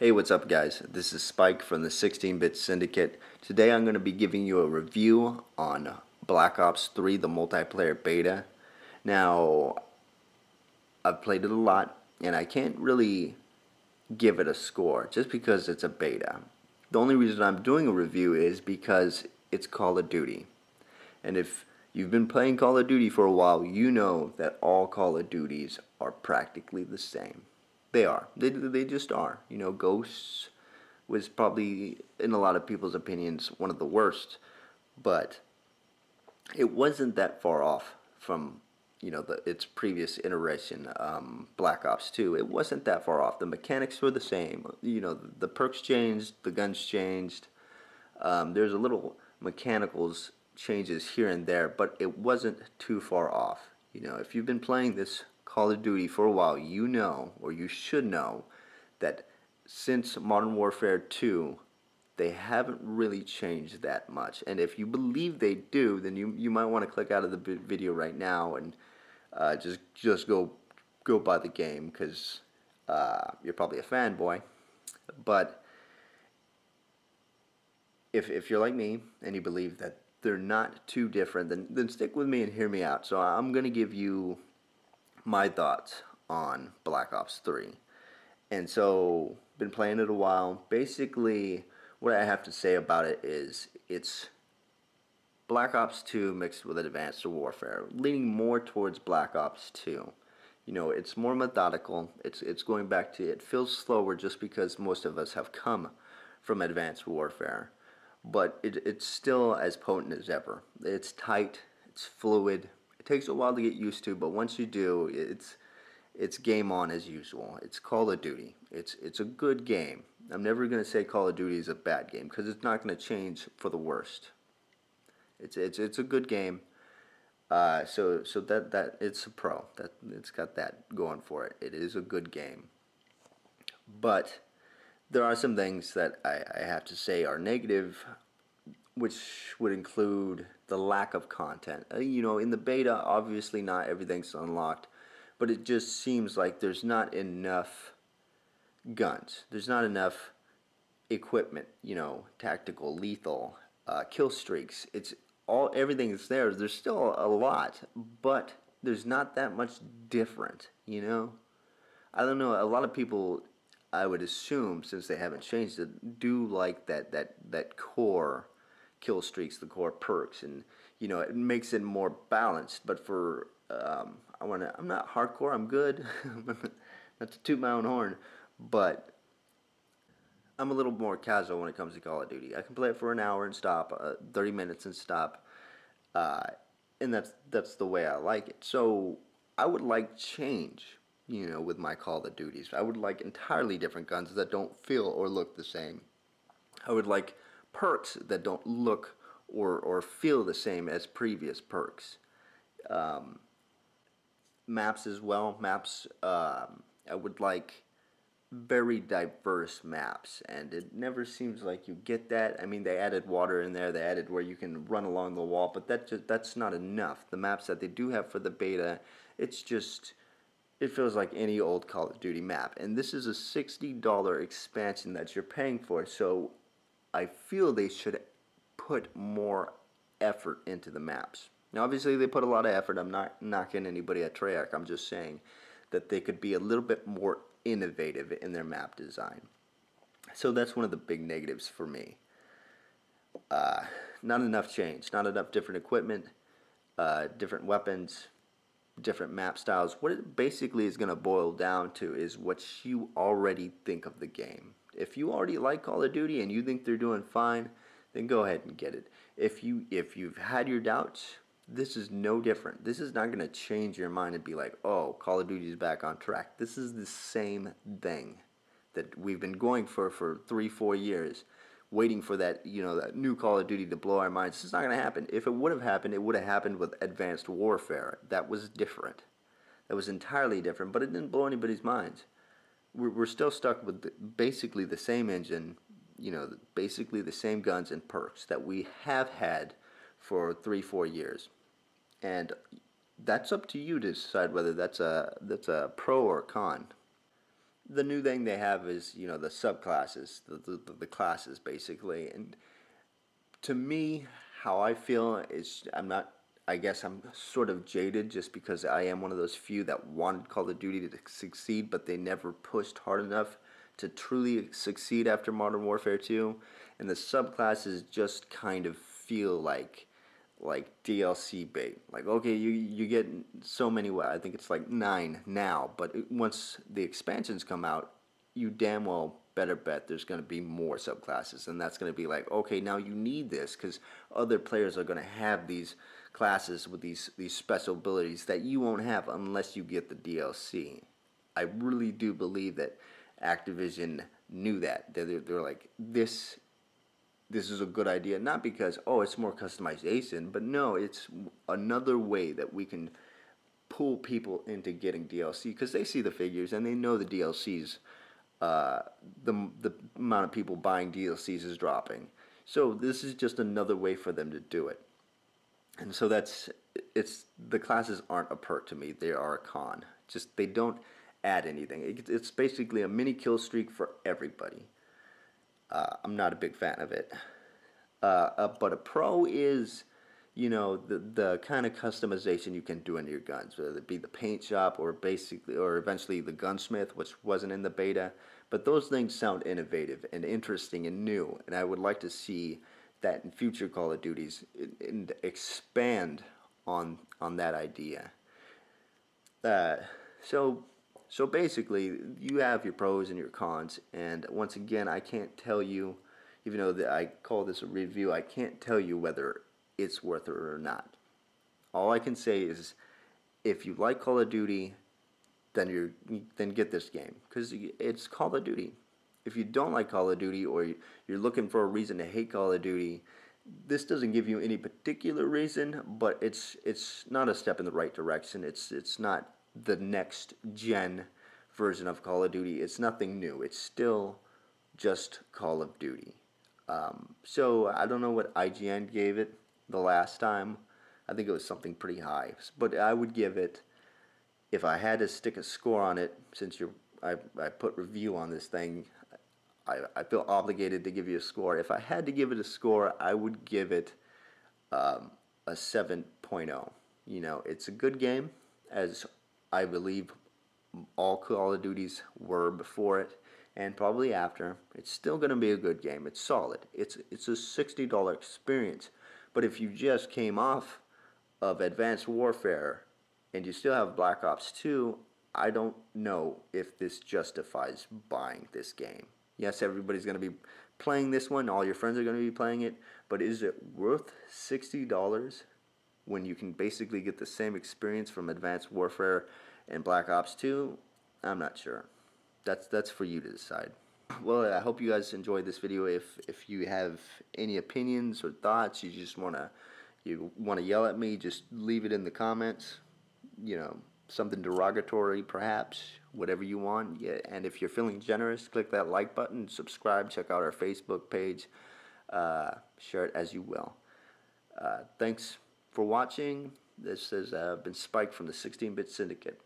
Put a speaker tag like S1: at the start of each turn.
S1: Hey, what's up guys? This is Spike from the 16-bit Syndicate. Today I'm going to be giving you a review on Black Ops 3, the multiplayer beta. Now, I've played it a lot, and I can't really give it a score just because it's a beta. The only reason I'm doing a review is because it's Call of Duty. And if you've been playing Call of Duty for a while, you know that all Call of Duties are practically the same. They are. They just are. You know, Ghosts was probably, in a lot of people's opinions, one of the worst. But it wasn't that far off from, its previous iteration, Black Ops 2. It wasn't that far off. The mechanics were the same. You know, the perks changed, the guns changed. There's a little mechanicals changes here and there, but it wasn't too far off. You know, if you've been playing this Call of Duty for a while, you know, or you should know, that since Modern Warfare 2, they haven't really changed that much. And if you believe they do, then you might want to click out of the video right now and just go buy the game, because you're probably a fanboy. But if you're like me and you believe that they're not too different, then stick with me and hear me out. So I'm going to give you my thoughts on Black Ops 3. And so, been playing it a while. Basically, what I have to say about it is it's Black Ops 2 mixed with Advanced Warfare, leaning more towards Black Ops 2. You know, it's more methodical. It's going back to, it feels slower just because most of us have come from Advanced Warfare. But it's still as potent as ever. It's tight, it's fluid. It takes a while to get used to, but once you do, it's game on as usual. It's Call of Duty. It's a good game. I'm never going to say Call of Duty is a bad game, because it's not going to change for the worst. It's a good game. So that it's a pro. That it's got that going for it. It is a good game. But there are some things that I have to say are negative, which would include the lack of content. You know, in the beta, obviously not everything's unlocked, but it just seems like there's not enough guns. There's not enough equipment, you know, tactical, lethal, kill streaks. Everything is there. There's still a lot, but there's not that much different, you know? I don't know, a lot of people, I would assume, since they haven't changed it, do like that core kill streaks, the core perks, and you know, it makes it more balanced. But for I'm not hardcore, I'm good. Not to toot my own horn, but I'm a little more casual when it comes to Call of Duty. I can play it for an hour and stop, 30 minutes and stop, and that's the way I like it. So I would like change, you know, with my Call of Duties. I would like entirely different guns that don't feel or look the same. I would like perks that don't look or feel the same as previous perks. Maps as well. Maps, I would like very diverse maps, and it never seems like you get that. I mean, they added water in there, they added where you can run along the wall, but that's not enough. The maps that they do have for the beta, it feels like any old Call of Duty map. And this is a $60 expansion that you're paying for, so I feel they should put more effort into the maps. Now, obviously, they put a lot of effort. I'm not knocking anybody at Treyarch. I'm just saying that they could be a little bit more innovative in their map design. So that's one of the big negatives for me. Not enough change. Not enough different equipment, different weapons, different map styles. What it basically is going to boil down to is what you already think of the game. If you already like Call of Duty and you think they're doing fine, then go ahead and get it. If you've had your doubts, this is no different. This is not going to change your mind and be like, oh, Call of Duty is back on track. This is the same thing that we've been going for 3-4 years, waiting for that, you know, that new Call of Duty to blow our minds. This is not going to happen. If it would have happened, it would have happened with Advanced Warfare. That was different. That was entirely different, but it didn't blow anybody's minds. We're still stuck with basically the same engine, you know, basically the same guns and perks that we have had for 3-4 years. And that's up to you to decide whether that's a pro or con. the new thing they have is, you know, the subclasses, the classes basically. And to me, how I feel is, I guess I'm sort of jaded just because I am one of those few that wanted Call of Duty to succeed, but they never pushed hard enough to truly succeed after Modern Warfare 2. And the subclasses just kind of feel like DLC bait. Like, okay, you get so many. I think it's like 9 now, but once the expansions come out, you damn well better bet there's going to be more subclasses, and that's going to be like, okay, now you need this because other players are going to have these classes with these special abilities that you won't have unless you get the DLC. I really do believe that Activision knew that. They're like, this is a good idea, not because, oh, it's more customization, but no, it's another way that we can pull people into getting DLC because they see the figures and they know the DLCs, the amount of people buying DLCs is dropping. So this is just another way for them to do it. And so it's the classes aren't a perk to me, they are a con. Just they don't add anything. It's basically a mini kill streak for everybody. I'm not a big fan of it. But a pro is, you know, the kind of customization you can do in your guns, whether it be the paint shop or eventually the gunsmith, which wasn't in the beta. But those things sound innovative and interesting and new, and I would like to see that in future Call of Duties and expand on that idea. Uh, so so basically, you have your pros and your cons, and once again, I can't tell you, even though I call this a review, I can't tell you whether it's worth it or not. All I can say is, if you like Call of Duty, then get this game because it's Call of Duty. If you don't like Call of Duty or you're looking for a reason to hate Call of Duty, this doesn't give you any particular reason, but it's not a step in the right direction. It's not the next gen version of Call of Duty. It's nothing new. It's still just Call of Duty. So I don't know what IGN gave it the last time. I think it was something pretty high, but I would give it, if I had to stick a score on it, since I put review on this thing, I feel obligated to give you a score. If I had to give it a score, I would give it a 7.0. You know, it's a good game, as I believe all Call of Duties were before it, and probably after. It's still going to be a good game. It's solid. It's a $60 experience. But if you just came off of Advanced Warfare and you still have Black Ops 2, I don't know if this justifies buying this game. Yes, everybody's going to be playing this one. All your friends are going to be playing it. But is it worth $60 when you can basically get the same experience from Advanced Warfare and Black Ops 2? I'm not sure. That's for you to decide. Well, I hope you guys enjoyed this video. If you have any opinions or thoughts, you want to yell at me, just leave it in the comments. You know, something derogatory perhaps, whatever you want. Yeah, and if you're feeling generous, click that like button, subscribe, check out our Facebook page, share it as you will. Thanks for watching. This has been Spike from the 16-Bit Syndicate.